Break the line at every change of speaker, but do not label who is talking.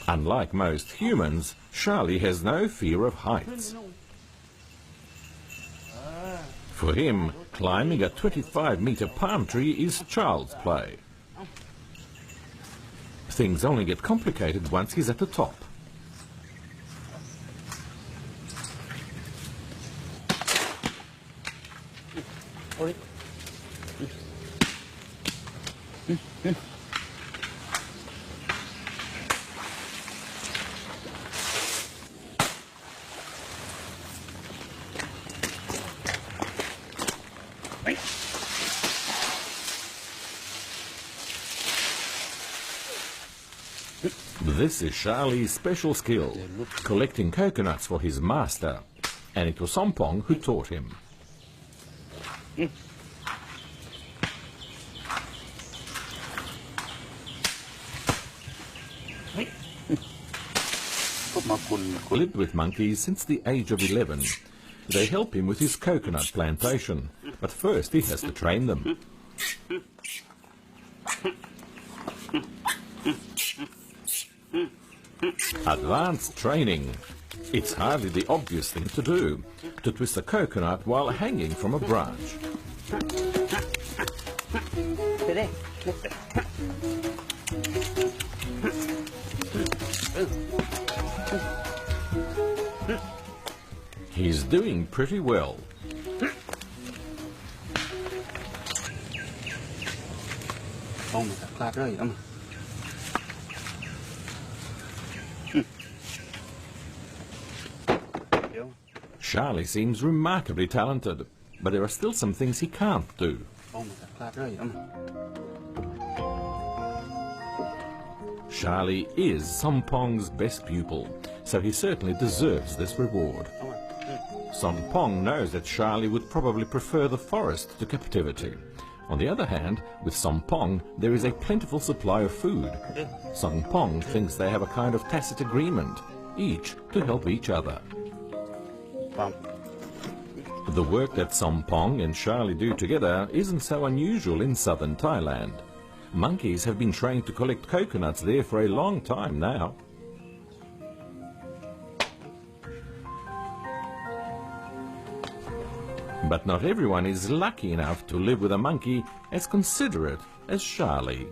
Unlike most humans, Charlie has no fear of heights. For him, climbing a 25-metre palm tree is child's play. Things only get complicated once he's at the top. This is Charlie's special skill, collecting coconuts for his master, and it was Sompong who taught him. Lived with monkeys since the age of 11. They help him with his coconut plantation, but first he has to train them. Advanced training. It's hardly the obvious thing to do, to twist a coconut while hanging from a branch. He's doing pretty well. Charlie seems remarkably talented, but there are still some things he can't do. Charlie is Sompong's best pupil, so he certainly deserves this reward. Sompong knows that Charlie would probably prefer the forest to captivity. On the other hand, with Sompong, there is a plentiful supply of food. Sompong thinks they have a kind of tacit agreement, each to help each other. The work that Sompong and Charlie do together isn't so unusual in southern Thailand. Monkeys have been trained to collect coconuts there for a long time now. But not everyone is lucky enough to live with a monkey as considerate as Charlie.